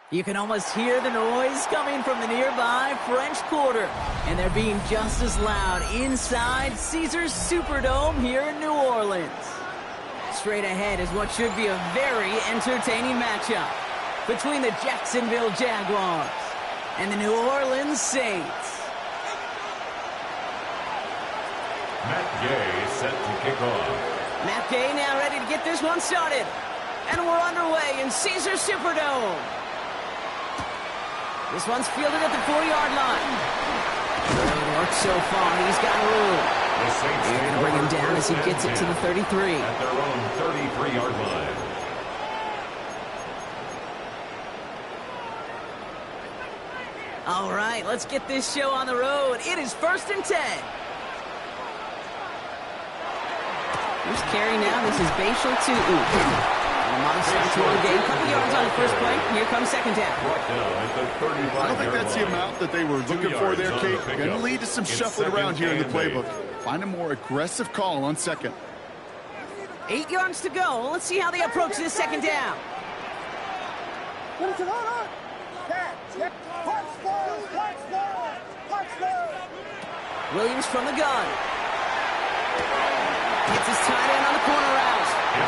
You can almost hear the noise coming from the nearby French Quarter. And they're being just as loud inside Caesars Superdome here in New Orleans. Straight ahead is what should be a very entertaining matchup between the Jacksonville Jaguars and the New Orleans Saints. Matt Gay set to kick off. Matt Gay now ready to get this one started. And we're underway in Caesars Superdome. This one's fielded at the 40-yard line. Good work so far. He's got room. They're going to bring him down as he gets it to the 33. At their own 33-yard line. All right, let's get this show on the road. It is 1st and 10. Here's carry now. This is Bashal to game. Couple yards on the first play. Here comes second down. I don't think that's the amount that they were looking for there, Kate. Going to lead to some shuffling around here in the playbook. Find a more aggressive call on second. 8 yards to go. Let's see how they approach this second down. Williams from the gun. Gets his tight end on the corner route. And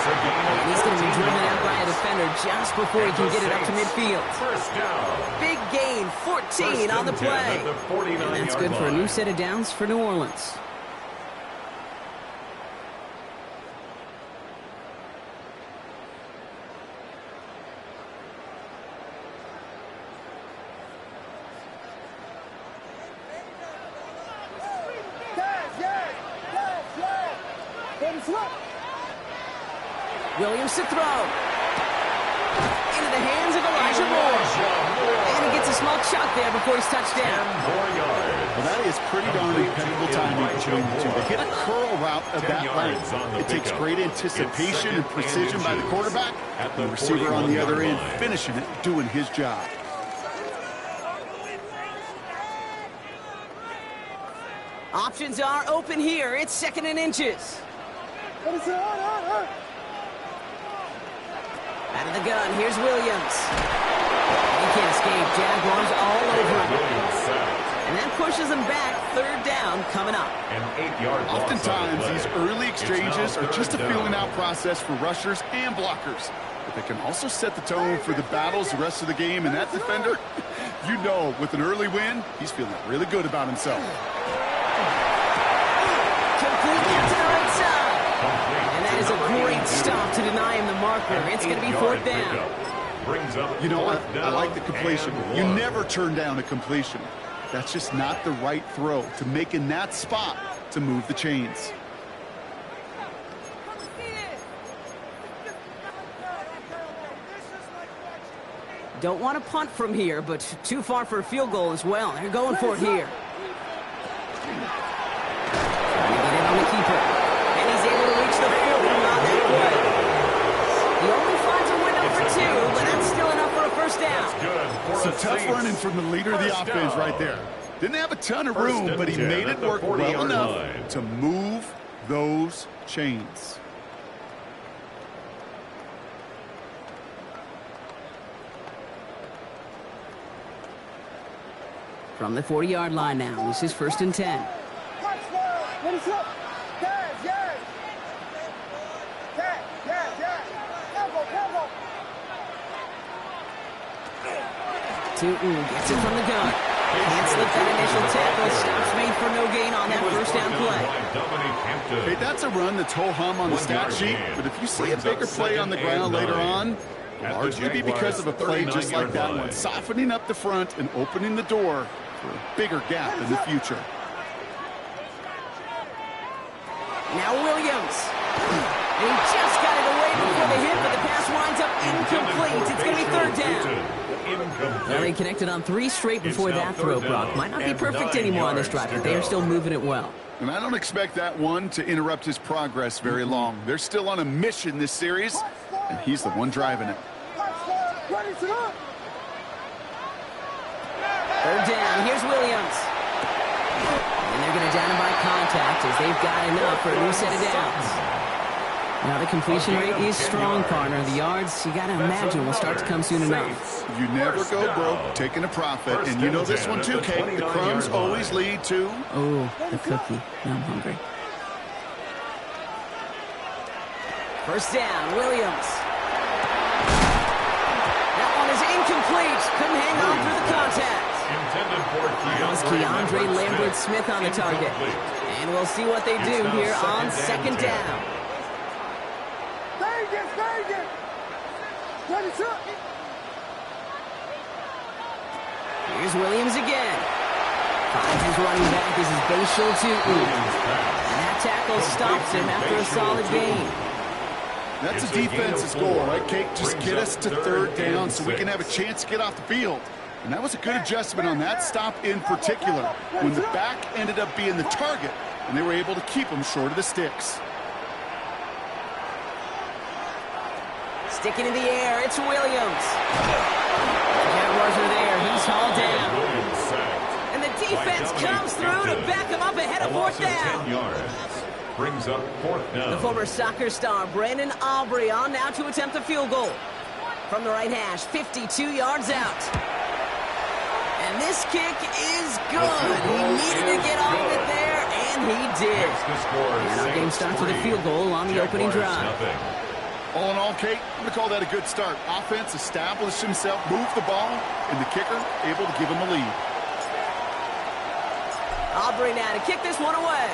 he's going to be driven out by a defender just before he can get it up to midfield. First down. Big gain, 14 on the play. And that's good for a new set of downs for New Orleans. Williams to throw. Into the hands of Elijah Moore. And he gets a small chuck there before he's touched down. Well, that is pretty darn impeccable timing between the two. They hit a curl route of that length. It takes great anticipation and precision by the quarterback. The receiver on the other end finishing it, doing his job. Options are open here. It's 2nd and inches. Out of the gun, here's Williams. He can't escape. Jaguars all over him. And that pushes him back. 3rd down coming up. Oftentimes, these early exchanges are just a feeling out process for rushers and blockers. But they can also set the tone for the battles the rest of the game. And that defender, you know, with an early win, he's feeling really good about himself. Completely to the right side. And that is a great stop to deny him the marker. It's going to be 4th down. You know what? I like the completion. You never turn down a completion. That's just not the right throw to make in that spot to move the chains. Don't want to punt from here, but too far for a field goal as well. They're going for it here. Trying to get in on the keeper. And he's able to reach the 40 on that play. He only finds a window for 2, but that's still enough for a 1st down. Some tough running from the leader of the offense right there. Didn't have a ton of room, but he made it work well enough to move those chains. From the 40-yard line now, this is 1st and 10. Tootin gets it from the gun. Can't slip that initial tackle. Stops made for no gain on that 1st down play. Hey, that's a run that's ho-hum on the stat sheet, but if you see a bigger play on the ground later on, largely be because of a play just like that one, softening up the front and opening the door for a bigger gap in the future. Now Williams. And he just got it away before the hit, but the pass winds up incomplete. It's going to be 3rd down. Well, they connected on 3 straight before that throw, Brock. Might not be perfect anymore on this drive, but they are still moving it well. And I don't expect that one to interrupt his progress very long. They're still on a mission this series, and he's the one driving it. 3rd down. Here's Williams. And they're going to down him by contact as they've got enough for a new set of downs. Now the completion rate is strong, partner. The yards, you got to imagine, will start to come soon enough. You never go broke taking a profit. And you know this one too, Kate. The crumbs always lead to... Oh, the cookie. Now I'm hungry. First down, Williams. That one is incomplete. Couldn't hang on through the contact. That was Keandre Lambert-Smith on the target. And we'll see what they do here on second down. Here's Williams again. Finds his running back as his base shield to and that tackle stops him after a solid gain. That's a defense's goal, right, Kate? Just get us to third down so we can have a chance to get off the field. And that was a good adjustment on that stop in particular, when the back ended up being the target, and they were able to keep him short of the sticks. Sticking in the air, it's Williams. Jaguars are there, he's hauled down. And the defense comes through to back him up ahead of fourth down. Brings up fourth down. The former soccer star, Brandon Aubrey, on now to attempt a field goal. From the right hash, 52 yards out. And this kick is good. He needed to get off it there, and he did. And our game starts with a field goal on the opening drive. All in all, Kate, I'm going to call that a good start. Offense established himself, moved the ball, and the kicker able to give him a lead. Aubrey now to kick this one away.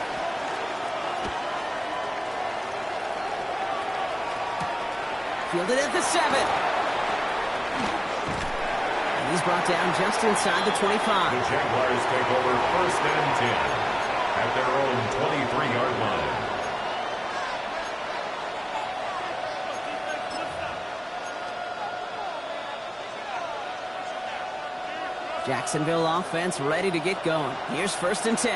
Fielded at the 7. And he's brought down just inside the 25. The Jaguars take over first and 10 at their own 23-yard line. Jacksonville offense ready to get going. Here's first and 10.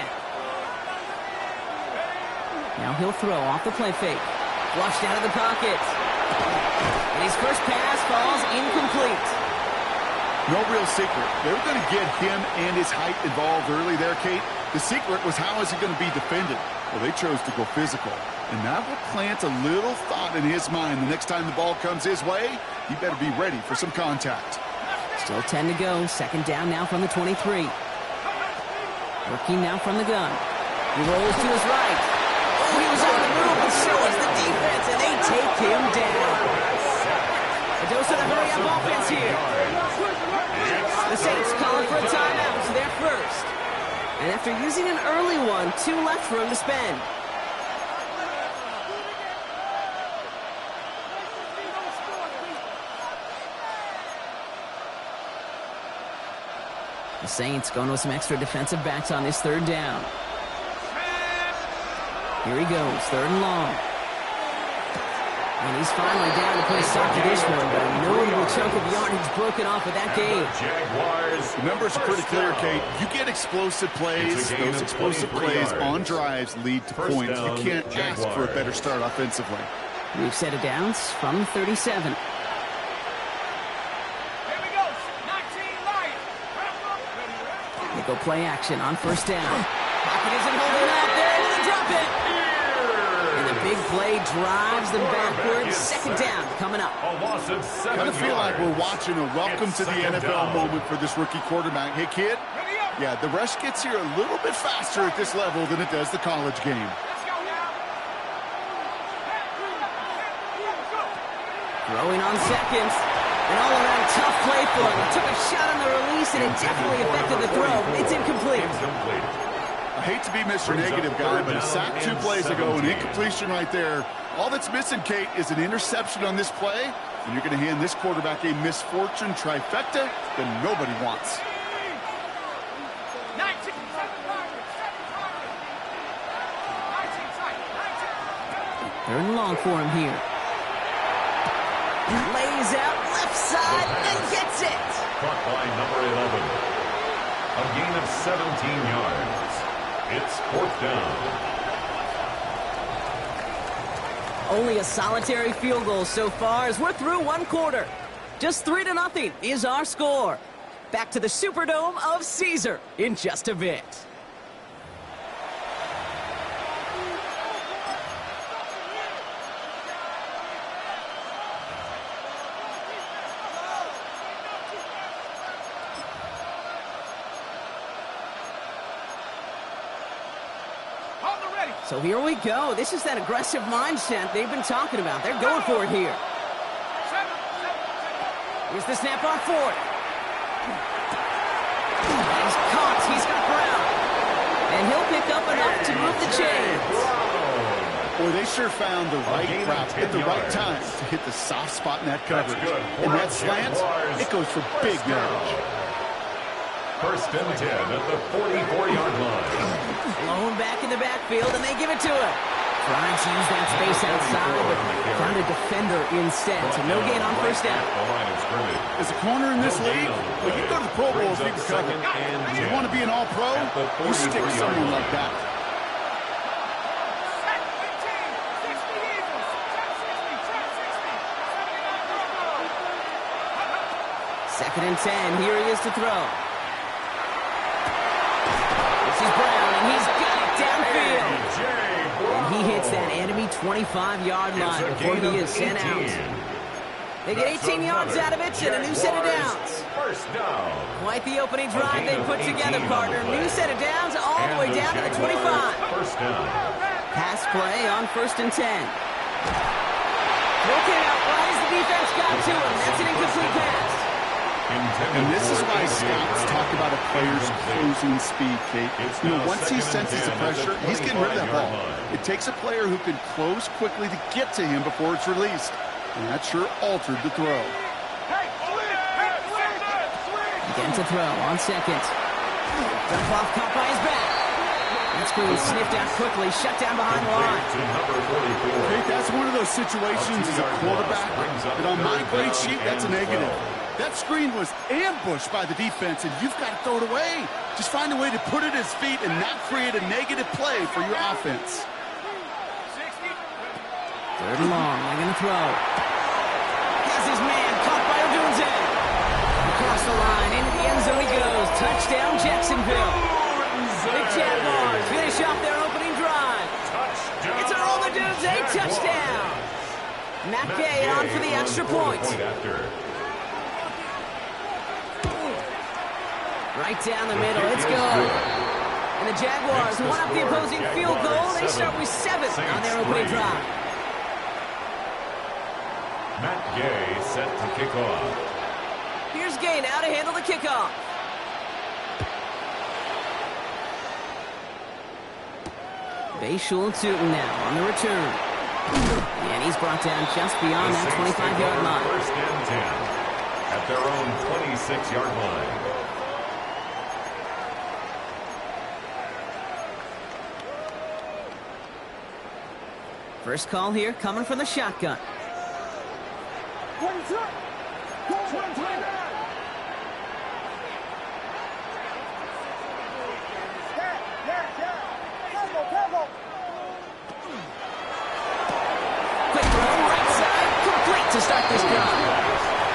Now he'll throw off the play fake. Flushed out of the pocket. And his first pass falls incomplete. No real secret. They were going to get him and his height involved early there, Kate. The secret was how is he going to be defended? Well, they chose to go physical. And that will plant a little thought in his mind. The next time the ball comes his way, he better be ready for some contact. Still 10 to go. Second down now from the 23. Working now from the gun. He rolls to his right. Oh, he was on the move, and so was the defense, and they take him down. A dose of the hurry-up offense here. The Saints calling for a timeout, so they're first. And after using an early one, 2 left for him to spend. The Saints going with some extra defensive backs on this third down. Here he goes, third and long. And he's finally down to put a stop to this one, but a notable chunk of yardage broken off of that game. The numbers are pretty clear, Kate. You get explosive plays. Those explosive plays on drives lead to points. You can't ask for a better start offensively. We've set it downs from 37. They go play action on first down. Pocket isn't holding up. They're able to drop it. And the big play drives them backwards. Second down coming up. Kind of feel like we're watching a welcome to the NFL moment for this rookie quarterback. Hey, kid. Yeah, the rush gets here a little bit faster at this level than it does the college game. Throwing on seconds. An all-around tough play for him. He took a shot on the release, and it definitely affected the throw. It's incomplete. I hate to be Mr. Negative guy, but a sack 2 plays ago, an incompletion right there. All that's missing, Kate, is an interception on this play, and you're going to hand this quarterback a misfortune trifecta that nobody wants. Third and long for him here. Lays out left side and gets it. Caught by number 11. A gain of 17 yards. It's fourth down. Only a solitary field goal so far as we're through one quarter. Just 3-0 is our score. Back to the Superdome of Caesar in just a bit. So here we go. This is that aggressive mindset they've been talking about. They're going for it here. Here's the snap on fourth. He's caught. He's got ground. And he'll pick up enough to move the chains. Boy, they sure found the right route at the right time to hit the soft spot in that coverage. And that slant, it goes for big yardage. First and 10 at the 44-yard line. Blown back in the backfield, and they give it to him. Trying to use that space outside, but found a defender instead. So no gain on first down. As a corner in this league, well, you go to the Pro Bowl if you can cover. You want to be an all-pro, you stick someone like that. Second and 10. Here he is to throw. This is Brown, and he's got it downfield. And he hits that enemy 25-yard line before he is sent out. They get 18 yards out of it and a new set of downs. First down. Quite the opening drive they put together, partner. New set of downs all the way down to the 25. First down. Pass play on first and 10. Broken out right as the defense got to him. That's an incomplete pass. And this is why scouts talk about a player's closing speed, Kate. You know, once he senses the pressure, he's getting rid of that ball. It takes a player who can close quickly to get to him before it's released. And that sure altered the throw. Again to throw on second. Dump off, caught by his back. That screen sniffed out quickly, shut down behind the line. Kate, that's one of those situations as a quarterback that on my grade sheet, that's a negative. That screen was ambushed by the defense, and you've got to throw it away. Just find a way to put it at his feet and not create a negative play for your offense. Third and long, they're going to throw. Has his man caught by Odunze. Across the line, into the end zone he goes. Touchdown, Jacksonville. The Jaguars finish off their opening drive. It's Earl Odunze, touchdown. Matt Gay on for the extra point. Right down the middle, it's good. And the Jaguars one up the opposing field goal. They start with 7 on their opening drive. Matt Gay set to kick off. Here's Gay now to handle the kickoff. Bayshul and Tootin now on the return. And he's brought down just beyond that 25-yard line. First and 10 at their own 26-yard line. First call here coming from the shotgun. Quick throw, right side, complete to start this drive.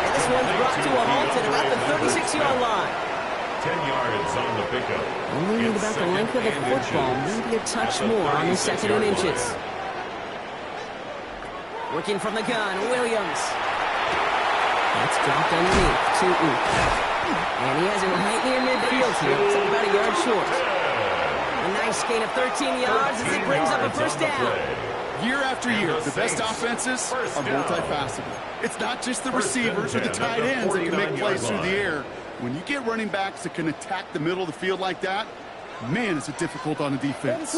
And this one's brought to a halt at about the 36-yard line. 10 yards on the pickup. Only need about the length of the football, maybe a touch more on the second and inches. Working from the gun, Williams. That's dropped underneath, Tootin. And he has it right near midfield here. It's about a yard short. A nice gain of 13 yards as it brings up a first down. Year after year, the best offenses are multifaceted. It's not just the receivers or the tight ends that can make plays through the air. When you get running backs that can attack the middle of the field like that, man, is it difficult on the defense.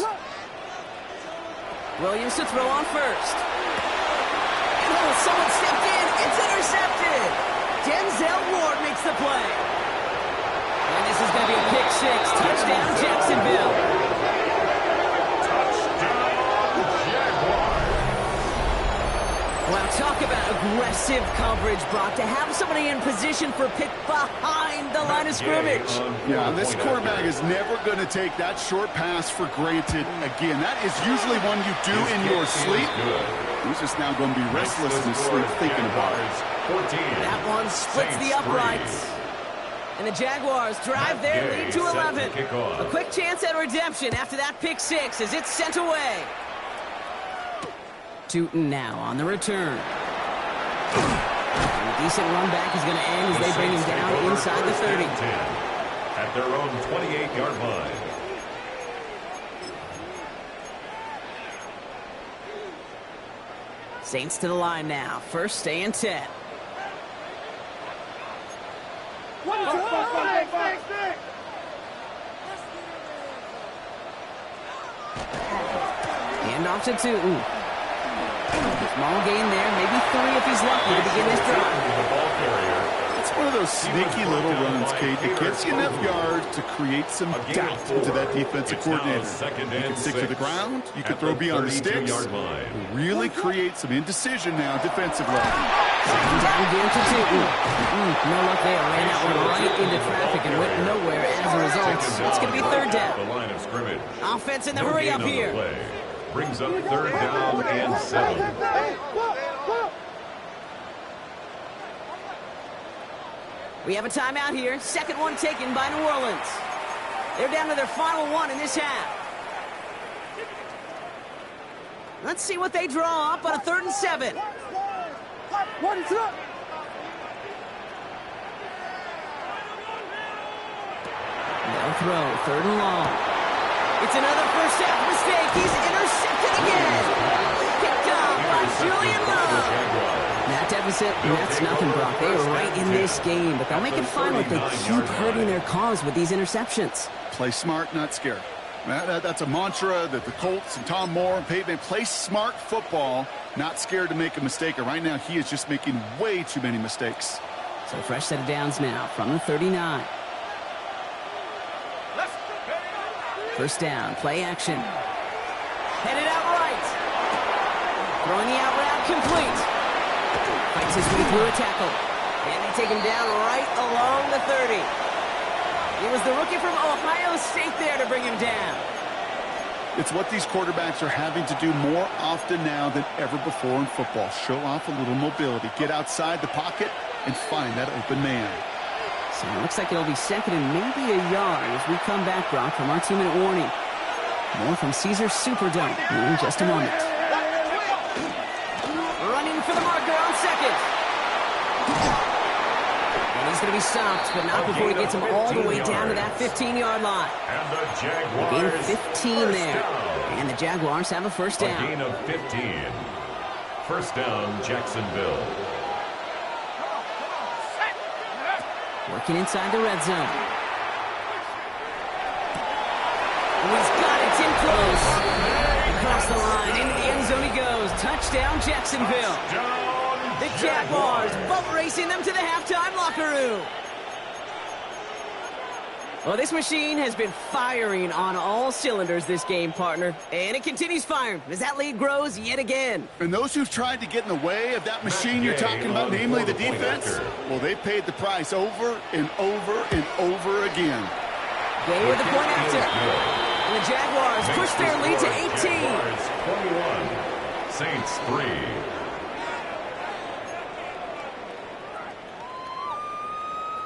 Williams to throw on first. Oh, someone stepped in. It's intercepted. Denzel Ward makes the play. And this is going to be a pick six. Touchdown, Jacksonville. Well, talk about aggressive coverage, Brock. To have somebody in position for a pick behind the line of scrimmage. Yeah, this quarterback is never going to take that short pass for granted again. That is usually one you do in your sleep. He's just now going to be restless in his sleep thinking about it. That one splits the uprights. And the Jaguars drive their lead to 11. A quick chance at redemption after that pick six as it's sent away. Tootin now on the return. And a decent run back is going to end as they bring him down inside the 30. At their own 28-yard line. Saints to the line now. First and 10. Hand off to Tootin. Small gain there, maybe 3 if he's lucky to begin this drive. It's one of those sneaky little runs, Kate, that gets you enough yards to create some doubt into that defensive coordinator. You can stick to the ground, you can throw beyond the sticks, really create some indecision now defensively. Second down again to Tootin. No luck there, ran out right into traffic and went nowhere as a result. It's going to be third down. The line of scrimmage. Offense in the hurry up here. Brings up third down and 7. We have a timeout here. Second one taken by New Orleans. They're down to their final one in this half. Let's see what they draw up on a 3rd and 7. No throw, 3rd and long. It's another first half mistake. He's intercepted again. Picked off by Julian Love. That deficit, that's nothing, Brock. They are right in this game, but they'll make it final if they keep hurting their cause with these interceptions. Play smart, not scared. That's a mantra that the Colts and Tom Moore and Peyton play smart football, not scared to make a mistake. And right now, he is just making way too many mistakes. So fresh set of downs now from the 39. First down, play action. Headed out right. Throwing the out route complete. Fights his way through a tackle. And they take him down right along the 30. It was the rookie from Ohio State there to bring him down. It's what these quarterbacks are having to do more often now than ever before in football. Show off a little mobility. Get outside the pocket and find that open man. So it looks like it'll be second and maybe a yard as we come back, Brock, from our 2-minute warning. More from Caesars Superdome in just a moment. Running for the marker on second. And he's going to be stopped, but not before he gets him all the way down to that 15-yard line. And the Jaguars. A gain of 15 there. And the Jaguars have a first down. A gain of 15. First down, Jacksonville. Working inside the red zone. And he's got it. It's in close. Across the line. Into the end zone he goes. Touchdown, Jacksonville. The Jaguars boat racing them to the halftime locker room. Well, this machine has been firing on all cylinders this game, partner. And it continues firing as that lead grows yet again. And those who've tried to get in the way of that machine you're talking about, namely the defense, well, they paid the price over and over and over again. Gay with the point after. And the Jaguars push their lead to 18. Jaguars 21, Saints 3.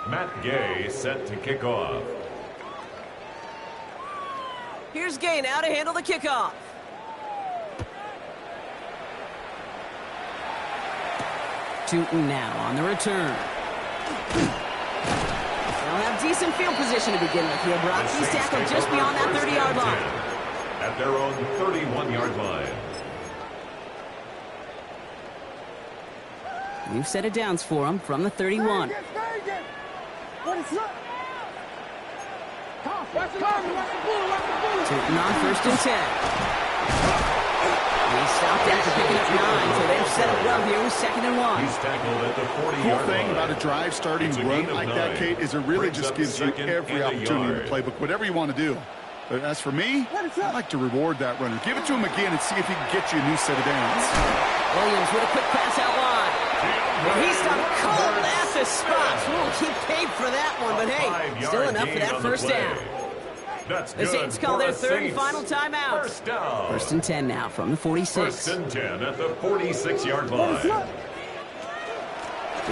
Matt Gay set to kick off. Here's Gay now to handle the kickoff. Tootin now on the return. They'll have decent field position to begin with here, Brock. He's tackled just beyond that 30-yard line. At their own 31-yard line. New set of downs for him from the 31. Tootin on first and 10. He stopped after picking up 9, so they've set up well here with 2nd and 1. He's tackled at the 40-yard Cool line. thing about a drive starting run like that, Kate, is it really just gives you every opportunity in the playbook, whatever you want to do. But as for me, I like to reward that runner. Give it to him again and see if he can get you a new set of downs. Williams with a quick pass out wide. And he's done cold at the spot. We'll keep paid for that one, but hey, still enough for that first down. The Saints call their third and final timeout. First down. First and 10 now from the 46. First and 10 at the 46-yard line.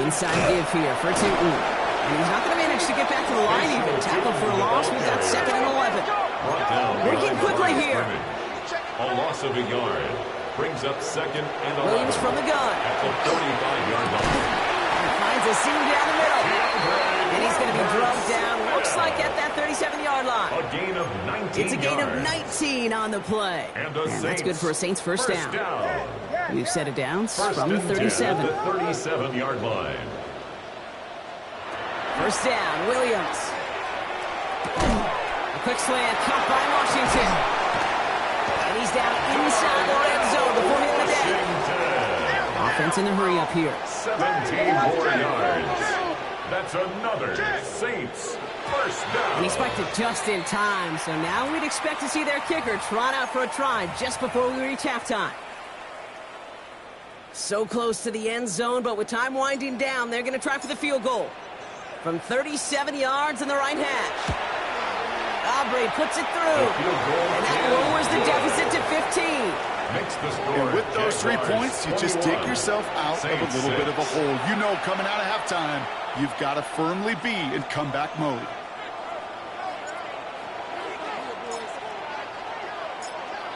Inside give here for Tootin. And he's not going to manage to get back to the line even. Tackled for a loss. We've got 2nd and 11. Brought down. Working quickly here. A loss of a yard. Brings up 2nd and 11. Williams from the gun. At the 35-yard line. And finds a seam down the middle. And he's going to be drugged down. Looks like at that 37-yard line. A gain of 19 It's a gain yards. of 19 on the play. And that's good for a Saints first down. We've set it down First from the and 10 37. at the 37-yard line. First down, Williams. A quick slant caught by Washington. And he's down inside the red zone before he went down. Offense in a hurry up here. 17 more yards. That's another Saints first down. And he spiked it just in time, so now we'd expect to see their kicker trot out for a try just before we reach halftime. So close to the end zone, but with time winding down, they're going to try for the field goal. From 37 yards in the right hash. Aubrey puts it through. And that lowers the deficit to 15. Makes the score. And with those 3 Jaguars points, you just dig yourself out of a little bit of a hole. You know, coming out of halftime, you've got to firmly be in comeback mode.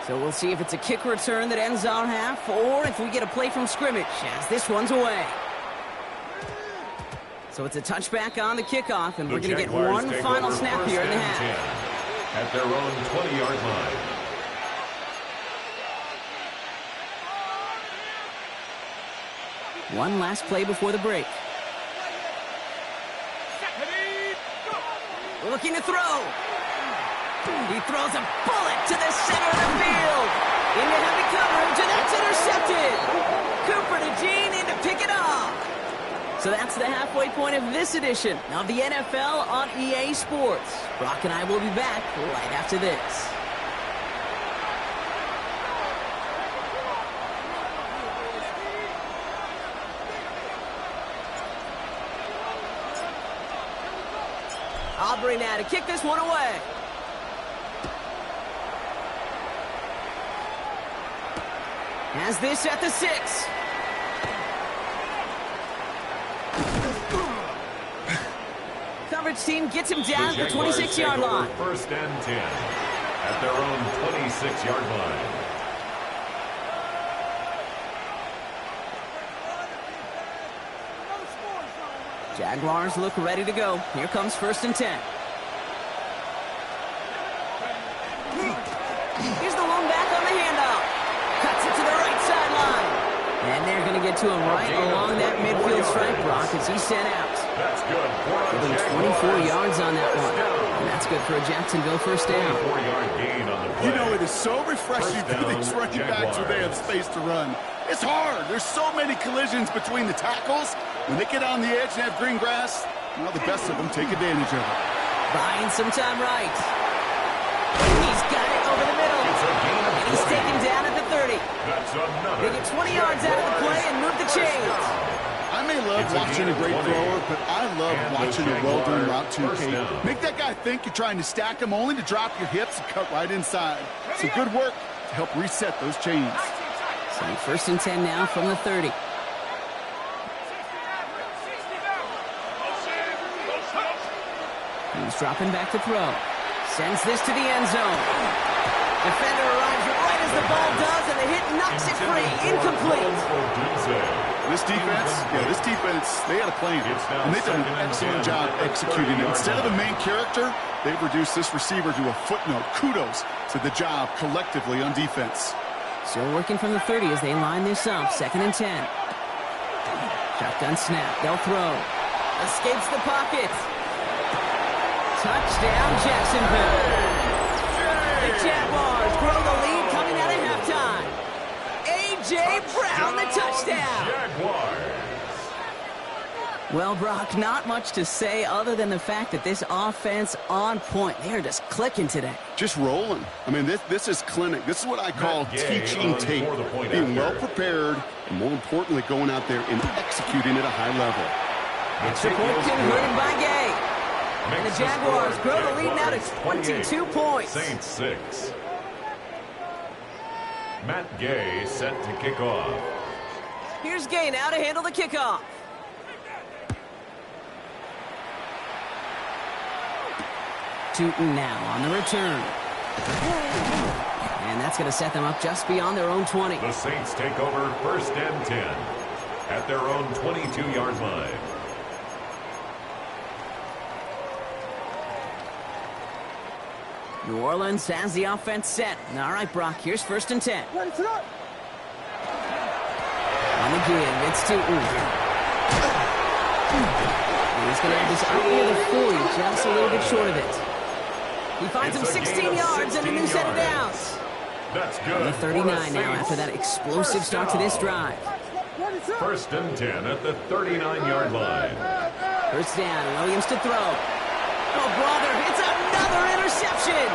So we'll see if it's a kick return that ends our half, or if we get a play from scrimmage, as this one's away. So it's a touchback on the kickoff, and we're going to get one final snap here in the half. At their own 20-yard line. One last play before the break. Looking to throw. He throws a bullet to the center of the field. Into heavy coverage, and that's intercepted. Cooper to Jean in to pick it off. So that's the halfway point of this edition of the NFL on EA Sports. Brock and I will be back right after this. Aubrey now to kick this one away. Has this at the 6. Coverage team gets him down at the 26-yard line. First and 10 at their own 26-yard line. Jaguars look ready to go. Here comes first and 10. Here's the one back on the handoff. Cuts it to the right sideline. And they're going to get to him right along that midfield stripe, Brock, as he's sent out. That's good. Give him 24 yards on that one. And that's good for a Jacksonville first down. 4-yard gain on the play. You know, it is so refreshing for these running backs when they have space to run. It's hard. There's so many collisions between the tackles. When they get on the edge and have green grass, well, the best of them take advantage of it. Buying some time right. He's got it over the middle. And he's taken down at the 30. That's another. They get 20 yards out of the play and move the chains. I may love watching a great thrower, but I love watching a well-done route 2K. Make that guy think you're trying to stack him only to drop your hips and cut right inside. It's a good work to help reset those chains. So first and 10 now from the 30. He's dropping back to throw. Sends this to the end zone. Defender arrives right as the ball does, and the hit knocks it free. Incomplete. This defense, they had a plan, and they've done an excellent job executing it. Instead of a main character, they've reduced this receiver to a footnote. Kudos to the job collectively on defense. Still working from the 30 as they line this up. Second and 10. Shotgun snap. They'll throw. Escapes the pocket. Touchdown, Jacksonville. The Jaguars grow the lead coming out of halftime. A.J. Brown, the touchdown. Jaguars. Well, Brock, not much to say other than the fact that this offense on point. They are just clicking today. Just rolling. I mean, this is clinic. This is what I call teaching tape. Being well prepared, and more importantly, going out there and executing at a high level. Extra point converted by Gay. And the Jaguars grow the lead now to 22 points. Saints 6. Matt Gay set to kick off. Here's Gay now to handle the kickoff. Tootin now on the return. And that's going to set them up just beyond their own 20. The Saints take over first and 10 at their own 22-yard line. New Orleans has the offense set. All right, Brock, here's first and 10. the give. It's Tootin. He's going to have this out near the 40, just a little bit short of it. He finds him 16 yards and a new set of downs. That's good. On the 39 now after that explosive start to this drive. First and 10 at the 39-yard line. First down, Williams to throw. Oh, brother, it's another interception.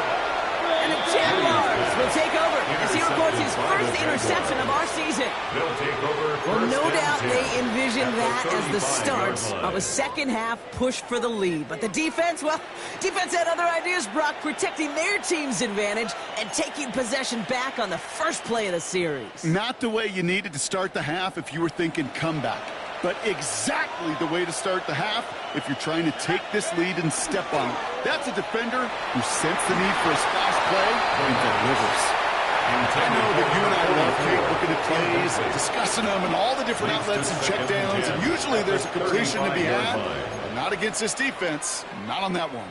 And the Jaguars will take over as he records his first interception of our season. They'll take over. Well, no doubt they envisioned that as the start of a second-half push for the lead. But the defense, well, defense had other ideas, Brock, protecting their team's advantage and taking possession back on the first play of the series. Not the way you needed to start the half if you were thinking comeback, but exactly the way to start the half if you're trying to take this lead and step on it. That's a defender who sensed the need for a splash play and delivers. I know that you and I love Kate looking at plays, discussing them and all the different outlets and checkdowns, and usually there's a completion to be had, but not against this defense, not on that one.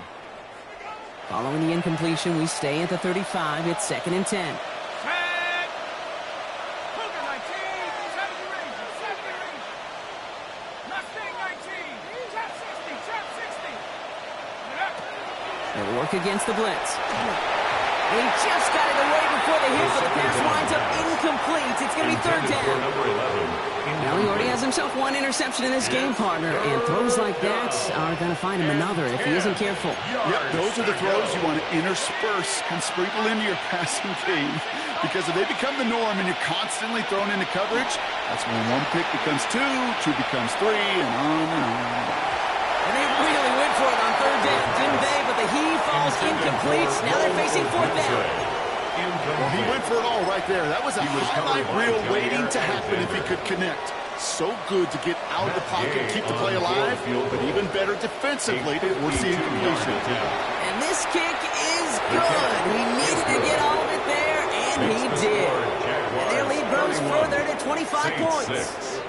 Following the incompletion, we stay at the 35. It's second and 10. They'll work against the blitz. He just got it away before the hit, but the pass winds up incomplete. It's going to be third down. Well, he already has himself one interception in this game, partner, and throws like that are going to find him another if he isn't careful. Yep, those are the throws you want to intersperse and sprinkle into your passing game, because if they become the norm and you're constantly thrown into coverage, that's when one pick becomes two becomes three, and on and on. And they really went for it on third down, didn't they? But the he falls incomplete. Now they're facing fourth down. Well, he went for it all right there. That was a highlight reel waiting to happen if he could connect. So good to get out of the pocket, keep the play alive, but even better defensively to force the incompletion. And this kick is good. He needed to get all of it there, and he did. And their lead grows further to 25 points.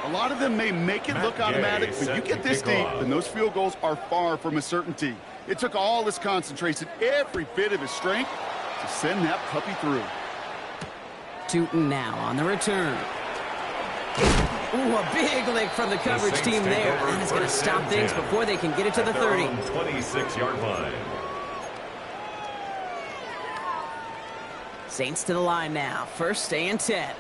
A lot of them may make it look automatic, but you get this deep, and those field goals are far from a certainty. It took all his concentration, every bit of his strength, to send that puppy through. Tootin now on the return. Ooh, a big lick from the coverage team there. That is going to stop things before they can get it to the 30. 26-yard line. Saints to the line now. First and 10.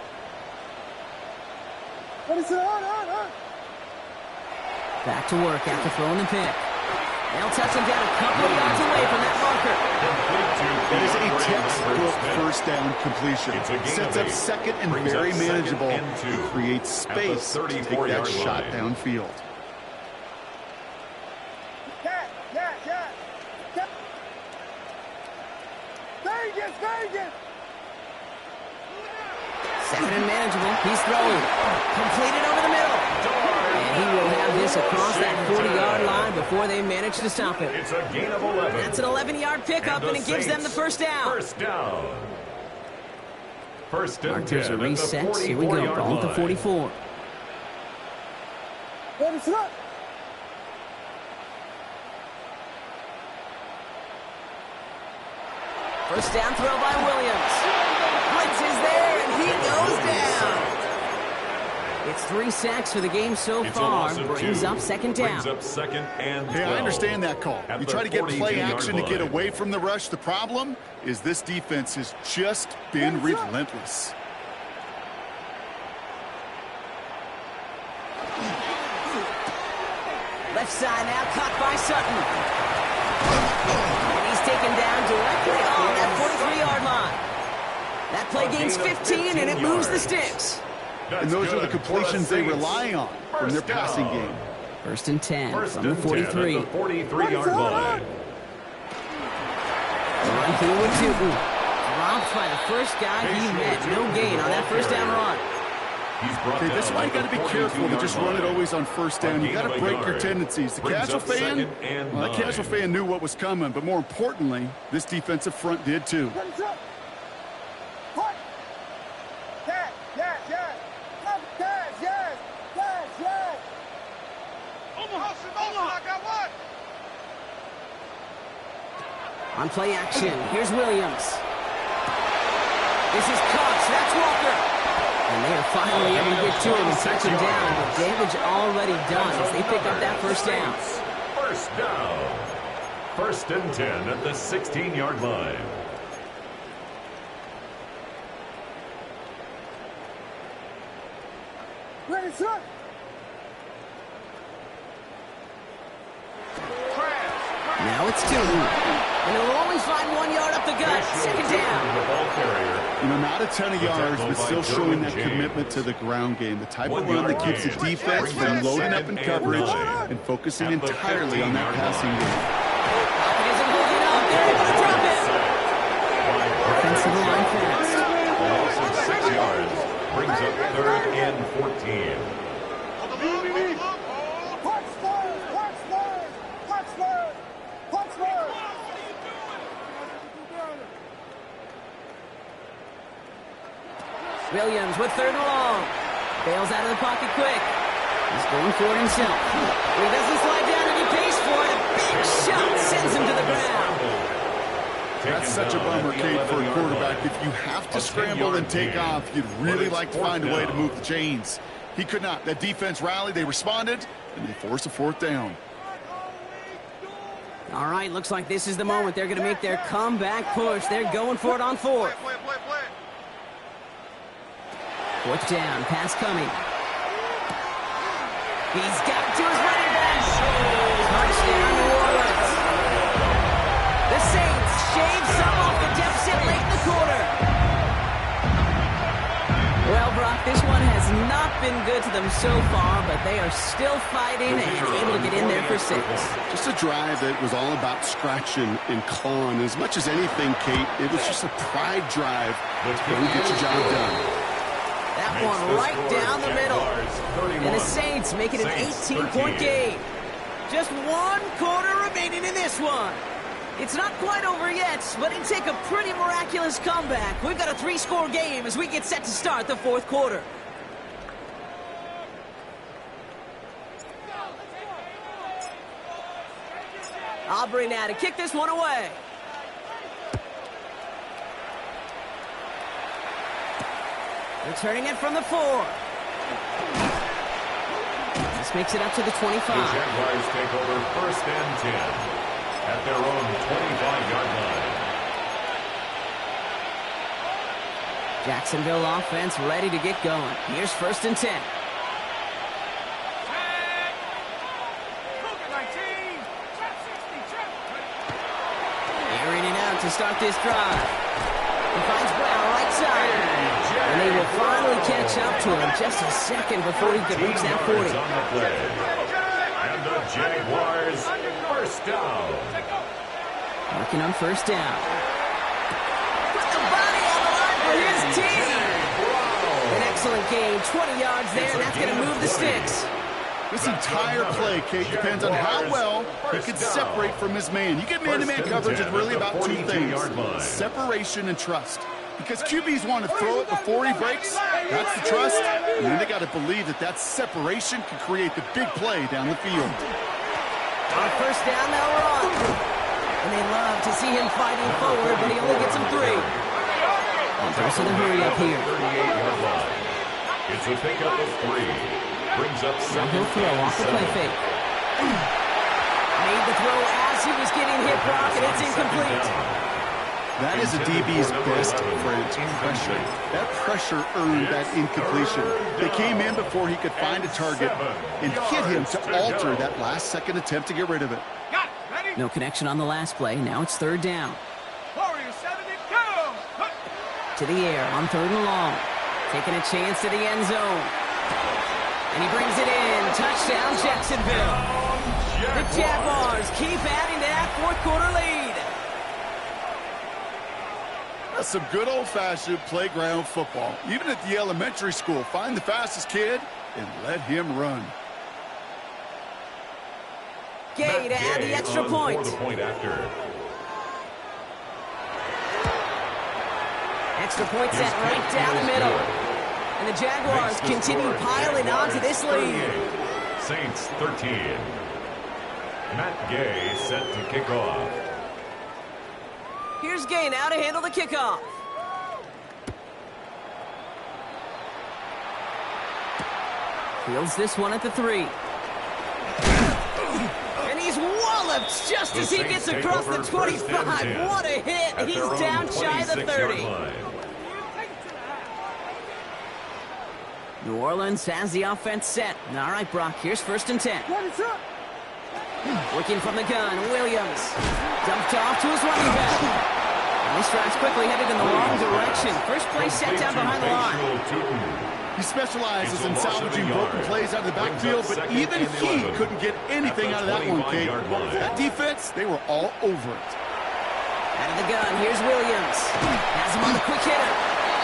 Back to work after throwing the pick. They'll touch him down a couple of yards away from that marker. That is a textbook first down completion. Sets up second and very manageable. Creates space to take that shot downfield. Second and manageable. He's throwing. Completed over the middle. And he will have this across that 40-yard line before they manage to stop him. It's a gain of 11. That's an 11-yard pickup, and it gives them the first down. First down. First and Markers 10 are reset. Here we go. Ball at the 44. First down throw by Williams. Blitz is there, and he goes down. It's 3 sacks for the game so far. Brings up second down. Brings up second and 12. Hey, I understand that call. You try to get play action to get away from the rush. The problem is this defense has just been relentless. Left side now, caught by Sutton. And he's taken down directly on that 43-yard line. That play gains 15, and it moves the sticks. And those are the completions they rely on from their passing game. First and 10 from the 43. 43-yard line. Run through with Tootin. Dropped by the first guy he met. No gain on that first down run. Okay, that's why you got to be careful to just run it always on first down. You got to break your tendencies. The casual fan, well, that casual fan knew what was coming, but more importantly, this defensive front did too. On play action, here's Williams. This is Cox, that's Walker. And they are finally able to get to him and touch him down, but damage already done as they pick up that first down. First down. 1st and 10 at the 16-yard line. Ready, set. Now it's 2. And they'll only find 1 yard up the gut. 2nd down. You know, not a ton of yards, but still showing that commitment to the ground game. The type of run that keeps the defense from loading up in coverage and focusing entirely on that passing game. Isn't holding up. They're able to drop it. Offensive line fast. Loss of 6 yards. Brings up 3rd and 14. Williams with 3rd and long. Bails out of the pocket quick. He's going for it himself. He doesn't slide down and he pays for it. A big shot sends him to the ground. That's such a bummer, Kate, for a quarterback. If you have to scramble and take off, you'd really like to find a way to move the chains. He could not. That defense rallied, they responded, and they forced a 4th down. All right, looks like this is the moment. They're going to make their comeback push. They're going for it on 4th. 4th down, pass coming. He's got to his running back. Touchdown, New Orleans. The Saints shave some off the deficit late in the quarter. Well, Brock, this one has not been good to them so far, but they are still fighting and able to get in there for 6. Just a drive that was all about scratching and clawing. As much as anything, Kate, it was just a pride drive. Go get your job done. That one right down the middle. And the Saints make it an 18-point game. Just 1 quarter remaining in this one. It's not quite over yet, but it'd take a pretty miraculous comeback. We've got a 3-score game as we get set to start the 4th quarter. Aubrey now to kick this one away. Returning it from the 4. This makes it up to the 25. The Jaguars take over 1st and 10 at their own 25-yard line. Jacksonville offense ready to get going. Here's 1st and 10. Airing it out to start this drive. He finds Brown right side. And they will finally catch up to him just a second before he could reach that 40. And the Jaguars 1st down. Working on 1st down. Put the body on the line for his team. An excellent game. 20 yards there, and that's going to move the sticks. This entire play, Kate, depends on how well he can separate from his man. You get man-to-man coverage, it's really about 2 things. Separation and trust. Because QBs want to throw it before he breaks. That's the trust. And then they got to believe that that separation can create the big play down the field. On 1st down, they'll run. And they love to see him fighting forward, but he only gets him 3. There's the hurry up here. 38-yard line. It's a pickup of 3. Brings up 7. He'll throw off the play fake. Made the throw as he was getting hit, Brock, and it's incomplete. That is a DB's best friend, pressure. That pressure earned that incompletion. They came in before he could find a target and hit him to alter that last-second attempt to get rid of it. No connection on the last play. Now it's 3rd down. To the air on 3rd and long. Taking a chance to the end zone. And he brings it in. Touchdown, Jacksonville. The Jaguars keep adding to that 4th quarter lead. That's some good old-fashioned playground football. Even at the elementary school, find the fastest kid and let him run. Gay to add the extra point. Extra point set right down the middle. And the Jaguars continue piling on to this lead. Saints 13. Matt Gay set to kick off. Here's Gay now to handle the kickoff. Fields this one at the 3. And he's walloped just as he gets across the 25. What a hit. He's down shy of the 30. New Orleans has the offense set. All right, Brock, here's 1st and 10. Looking from the gun, Williams. Dumped off to his running back. And he strides quickly, headed in the wrong direction. First play set down behind the line. He specializes in salvaging broken plays out of the backfield, but even he couldn't get anything out of that one, Kate. That defense, they were all over it. Out of the gun, here's Williams. Has him on the quick hitter.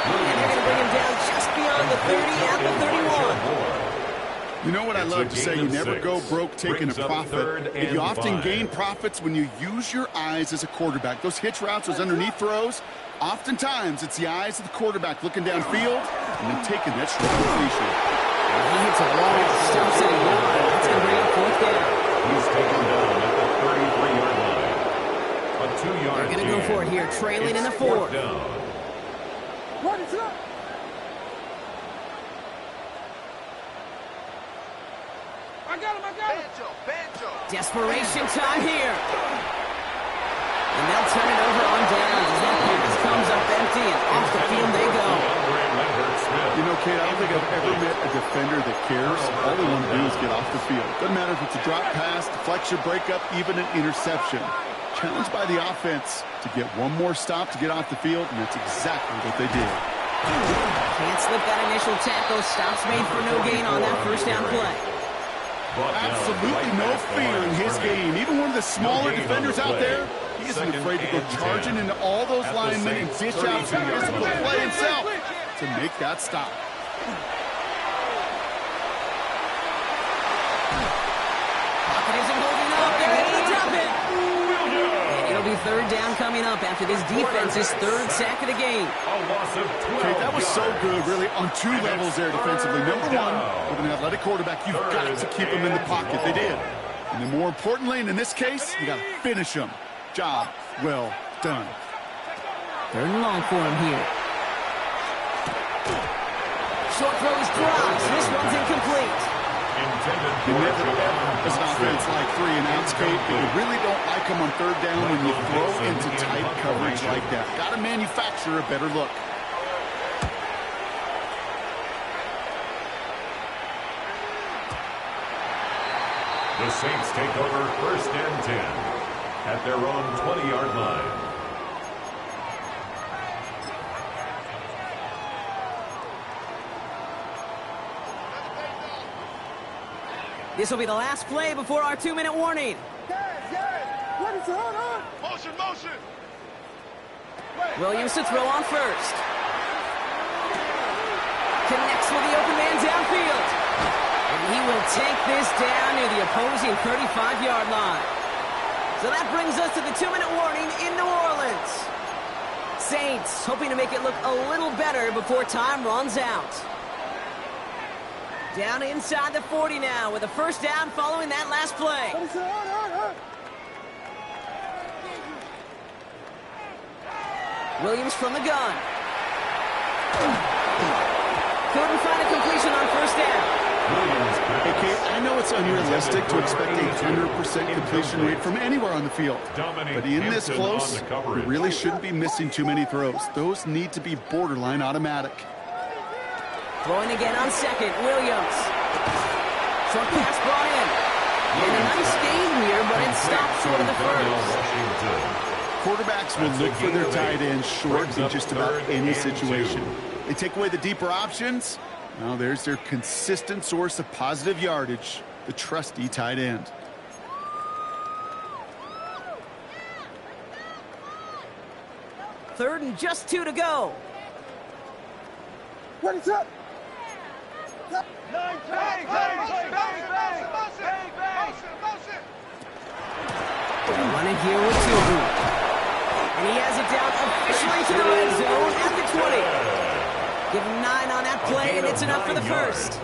And they're going to bring him down just beyond the 30 at the 31. You know what I love to say? You never go broke taking a profit. And you often gain profits when you use your eyes as a quarterback. Those hitch routes, those underneath throws, oftentimes it's the eyes of the quarterback looking downfield and then taking that short completion. He hits a wall, stumps it again. That's going to bring up 4th down. He's taken down at the 33-yard line. A 2-yard They're going to go for it here, trailing in the 4th. What is up? I got him. Banjo. Desperation time here. And they'll turn it over on downs as that pass comes up empty and off the field they go. You know, Kate, I don't think I've ever met a defender that cares. All they want to do is get off the field. Doesn't matter if it's a drop pass, deflection, breakup, even an interception. Challenged by the offense to get one more stop to get off the field, and that's exactly what they did. Can't slip that initial tackle. Stops made for no gain on that 1st down play. Absolutely no fear in his game. Even one of the smaller defenders out there, he isn't afraid to go charging into all those linemen and dish out some physical play himself to make that stop. Pocket isn't holding up. They're going to drop it. And it'll be 3rd down coming up after this defense's 3rd sack of the game. Okay, that was so good, really, on 2 levels there defensively. Number 1, with an athletic quarterback, you've got to keep him in the pocket. They did. And then more importantly, and in this case, you got to finish him. Job well done. 3rd and long for him here. Short throws drops. This one's incomplete. You never ever, as an offense like 3 and outs, Kate, but you really don't like them on 3rd down when you throw into tight coverage like that. Got to manufacture a better look. The Saints take over 1st and 10 at their own 20-yard line. This will be the last play before our 2-minute warning. What is it? Motion. Williams to throw on 1st. Connects with the open man downfield. And he will take this down near the opposing 35-yard line. So that brings us to the 2-minute warning in New Orleans. Saints hoping to make it look a little better before time runs out. Down inside the 40 now with a 1st down following that last play. Williams from the gun. Couldn't find a completion on 1st down. Hey, Kate, I know it's unrealistic to expect a 100% completion rate from anywhere on the field. But in this close, you really shouldn't be missing too many throws. Those need to be borderline automatic. Throwing again on 2nd, Williams. Short pass brought in. And a nice game here, but it stopped short of the 1st. Quarterbacks will look for their tight ends short in just about any situation. They take away the deeper options. Now there's their consistent source of positive yardage, the trusty tight end. Third and just 2 to go. What is up? Running here with 2. And he has it down officially to the red zone at the 20. Give him 9 on that play, and it's enough for the 1st.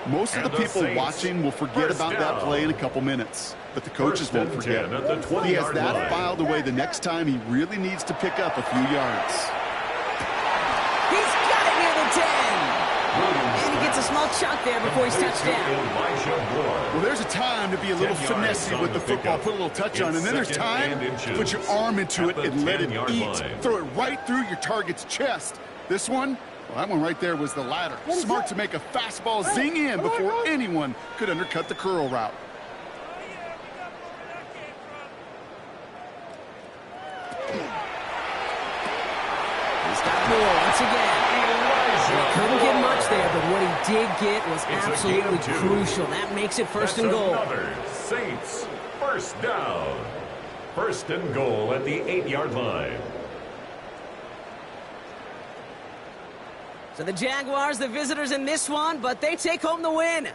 Most of the people watching will forget about that play in a couple minutes, but the coaches won't forget. He has that filed away the next time he really needs to pick up a few yards. He's got it near the 10. And he gets a small chunk there before he's touched down. Well, there's a time to be a little finessey with the football, put a little touch on, and then there's time to put your arm into it and let it eat. Throw it right through your target's chest. This one, well, that one right there was the latter. Smart to make a fastball zing in before anyone could undercut the curl route. He's got more once again. He couldn't get much there, but what he did get was absolutely crucial. That makes it first and goal. Another Saints first down. First and goal at the 8-yard line. So the Jaguars, the visitors in this one, but they take home the win.